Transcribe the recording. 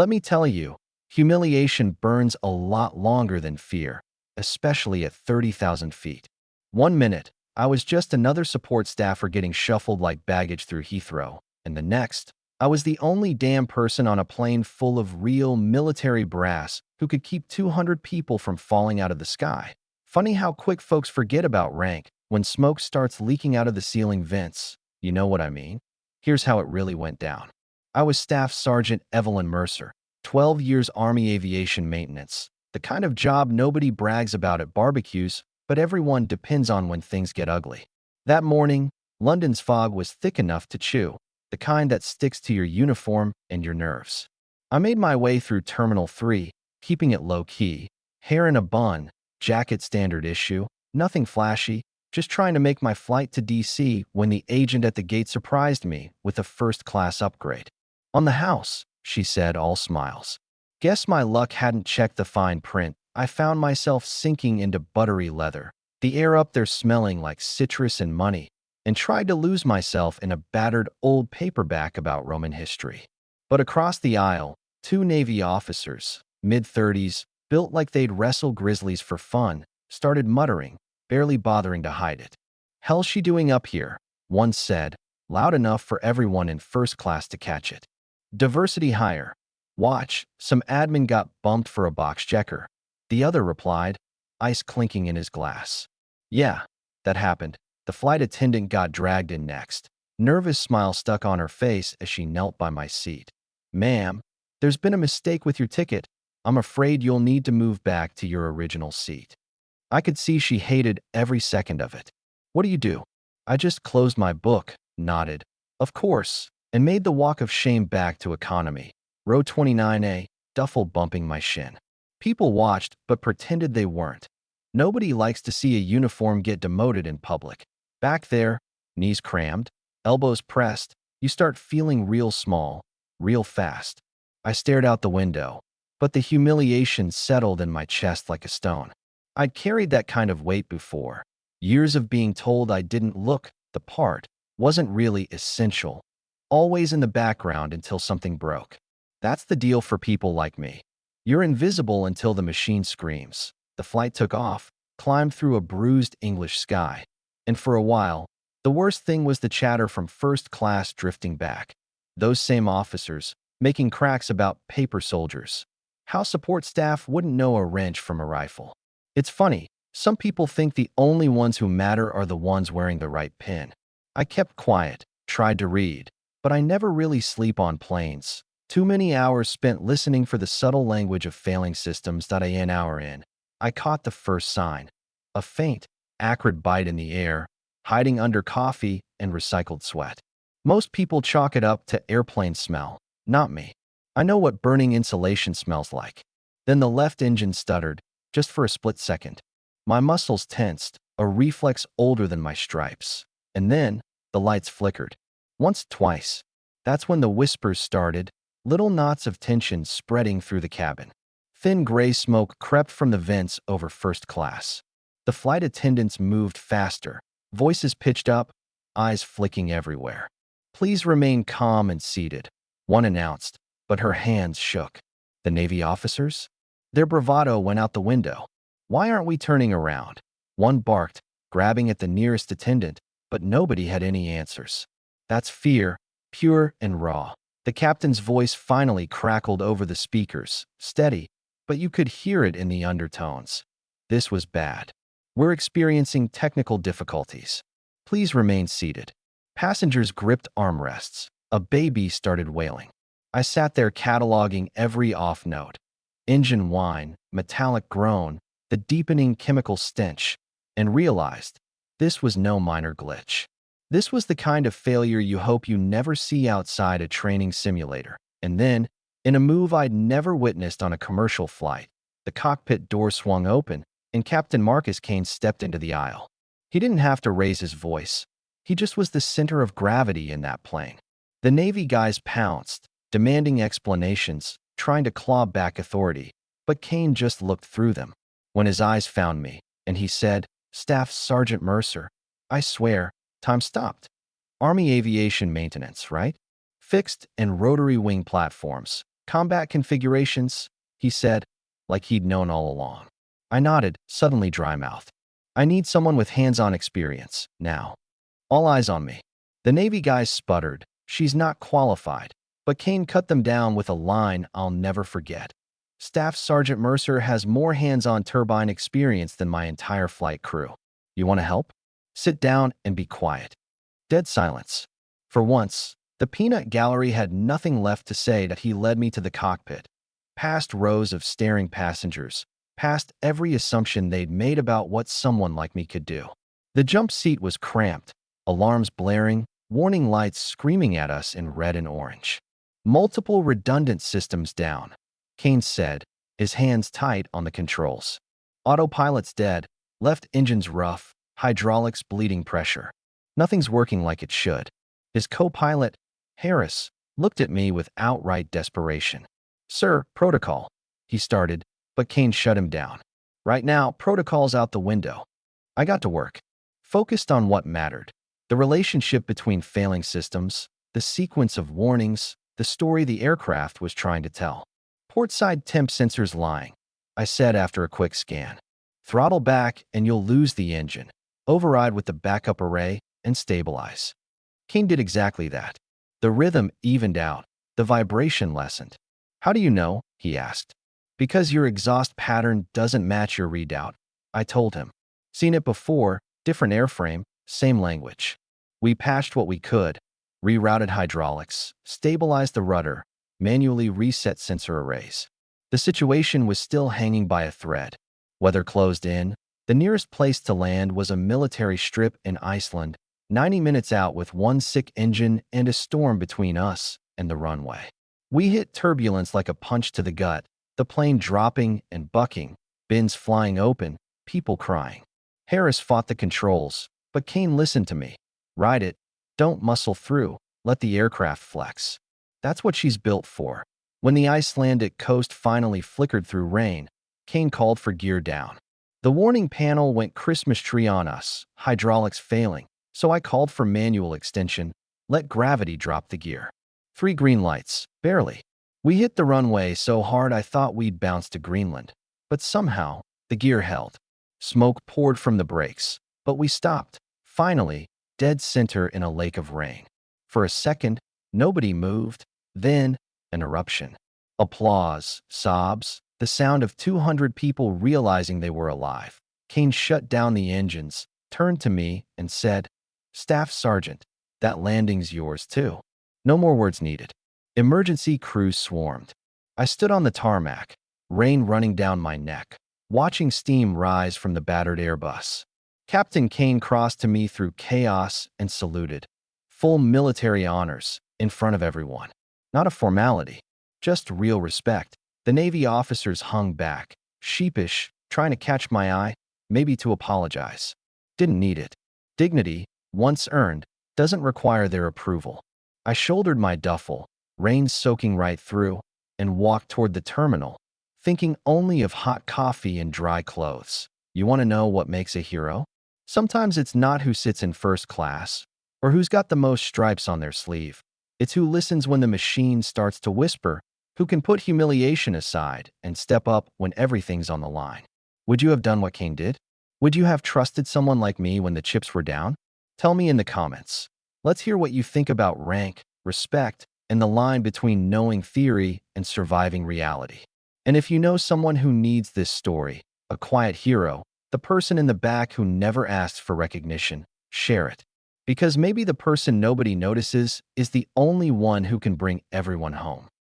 Let me tell you, humiliation burns a lot longer than fear, especially at 30,000 feet. 1 minute, I was just another support staffer getting shuffled like baggage through Heathrow, and the next, I was the only damn person on a plane full of real military brass who could keep 200 people from falling out of the sky. Funny how quick folks forget about rank when smoke starts leaking out of the ceiling vents. You know what I mean? Here's how it really went down. I was Staff Sergeant Evelyn Mercer, 12 years Army Aviation Maintenance, the kind of job nobody brags about at barbecues, but everyone depends on when things get ugly. That morning, London's fog was thick enough to chew, the kind that sticks to your uniform and your nerves. I made my way through Terminal 3, keeping it low-key, hair in a bun, jacket standard issue, nothing flashy, just trying to make my flight to DC when the agent at the gate surprised me with a first-class upgrade. "On the house," she said, all smiles. Guess my luck hadn't checked the fine print. I found myself sinking into buttery leather, the air up there smelling like citrus and money, and tried to lose myself in a battered old paperback about Roman history. But across the aisle, two Navy officers, mid-30s, built like they'd wrestle grizzlies for fun, started muttering, barely bothering to hide it. "Hell's she doing up here?" one said, loud enough for everyone in first class to catch it. "Diversity hire. Watch, some admin got bumped for a box checker." The other replied, ice clinking in his glass. "Yeah, that happened. The flight attendant got dragged in next." Nervous smile stuck on her face as she knelt by my seat. "Ma'am, there's been a mistake with your ticket. I'm afraid you'll need to move back to your original seat." I could see she hated every second of it. "What do you do?" I just closed my book, nodded, "Of course," and made the walk of shame back to economy. Row 29A, duffel bumping my shin. People watched, but pretended they weren't. Nobody likes to see a uniform get demoted in public. Back there, knees crammed, elbows pressed, you start feeling real small, real fast. I stared out the window, but the humiliation settled in my chest like a stone. I'd carried that kind of weight before. Years of being told I didn't look the part, wasn't really essential, always in the background until something broke. That's the deal for people like me. You're invisible until the machine screams. The flight took off, climbed through a bruised English sky. And for a while, the worst thing was the chatter from first class drifting back. Those same officers, making cracks about paper soldiers. How support staff wouldn't know a wrench from a rifle. It's funny, some people think the only ones who matter are the ones wearing the right pin. I kept quiet, tried to read, but I never really sleep on planes. Too many hours spent listening for the subtle language of failing systems. An hour in, I caught the first sign. A faint, acrid bite in the air, hiding under coffee and recycled sweat. Most people chalk it up to airplane smell, not me. I know what burning insulation smells like. Then the left engine stuttered, just for a split second. My muscles tensed, a reflex older than my stripes. And then, the lights flickered. Once, twice. That's when the whispers started, little knots of tension spreading through the cabin. Thin gray smoke crept from the vents over first class. The flight attendants moved faster, voices pitched up, eyes flicking everywhere. "Please remain calm and seated," one announced, but her hands shook. The Navy officers? Their bravado went out the window. "Why aren't we turning around?" one barked, grabbing at the nearest attendant, but nobody had any answers. That's fear, pure and raw. The captain's voice finally crackled over the speakers, steady, but you could hear it in the undertones. "This was bad. We're experiencing technical difficulties. Please remain seated." Passengers gripped armrests. A baby started wailing. I sat there cataloging every off note. Engine whine, metallic groan, the deepening chemical stench, and realized this was no minor glitch. This was the kind of failure you hope you never see outside a training simulator. And then, in a move I'd never witnessed on a commercial flight, the cockpit door swung open, and Captain Marcus Kane stepped into the aisle. He didn't have to raise his voice. He just was the center of gravity in that plane. The Navy guys pounced, demanding explanations, trying to claw back authority, but Kane just looked through them. When his eyes found me, and he said, "Staff Sergeant Mercer, I swear, time stopped. Army Aviation Maintenance, right? Fixed and rotary wing platforms, Combat configurations, he said, like he'd known all along. I nodded, suddenly dry-mouthed. I need someone with hands-on experience, now. All eyes on me. The Navy guys sputtered. She's not qualified. But Kane cut them down with a line I'll never forget. Staff Sergeant Mercer has more hands-on turbine experience than my entire flight crew. You want to help? Sit down and be quiet. Dead silence. For once, the peanut gallery had nothing left to say that he led me to the cockpit, past rows of staring passengers, past every assumption they'd made about what someone like me could do. The jump seat was cramped, alarms blaring, warning lights screaming at us in red and orange. Multiple redundant systems down, Kane said, his hands tight on the controls. Autopilot's dead, left engines rough, hydraulics bleeding pressure. Nothing's working like it should. His co-pilot, Harris, looked at me with outright desperation. Sir, protocol, he started, but Kane shut him down. Right now, protocol's out the window. I got to work. Focused on what mattered. The relationship between failing systems, the sequence of warnings, the story the aircraft was trying to tell. Portside temp sensors lying, I said after a quick scan. Throttle back and you'll lose the engine. Override with the backup array and stabilize. Kane did exactly that. The rhythm evened out. The vibration lessened. How do you know? He asked. Because your exhaust pattern doesn't match your readout, I told him. Seen it before, different airframe, same language. We patched what we could, rerouted hydraulics, stabilized the rudder, manually reset sensor arrays. The situation was still hanging by a thread. Weather closed in. The nearest place to land was a military strip in Iceland, 90 minutes out with one sick engine and a storm between us and the runway. We hit turbulence like a punch to the gut, the plane dropping and bucking, bins flying open, people crying. Harris fought the controls, but Kane listened to me. Ride it. Don't muscle through. Let the aircraft flex. That's what she's built for. When the Icelandic coast finally flickered through rain, Kane called for gear down. The warning panel went Christmas tree on us, hydraulics failing, so I called for manual extension, let gravity drop the gear. 3 green lights, barely. We hit the runway so hard I thought we'd bounce to Greenland, but somehow, the gear held. Smoke poured from the brakes, but we stopped, finally, dead center in a lake of rain. For a second, nobody moved, then, an eruption. Applause, sobs, the sound of 200 people realizing they were alive. Kane shut down the engines, turned to me, and said, Staff Sergeant, that landing's yours too. No more words needed. Emergency crews swarmed. I stood on the tarmac, rain running down my neck, watching steam rise from the battered Airbus. Captain Kane crossed to me through chaos and saluted. Full military honors, in front of everyone. Not a formality, just real respect. The Navy officers hung back, sheepish, trying to catch my eye, maybe to apologize. Didn't need it. Dignity, once earned, doesn't require their approval. I shouldered my duffel, rain soaking right through, and walked toward the terminal, thinking only of hot coffee and dry clothes. You want to know what makes a hero? Sometimes it's not who sits in first class, or who's got the most stripes on their sleeve. It's who listens when the machine starts to whisper, who can put humiliation aside and step up when everything's on the line. Would you have done what Kane did? Would you have trusted someone like me when the chips were down? Tell me in the comments. Let's hear what you think about rank, respect, and the line between knowing theory and surviving reality. And if you know someone who needs this story, a quiet hero, the person in the back who never asked for recognition, share it. Because maybe the person nobody notices is the only one who can bring everyone home.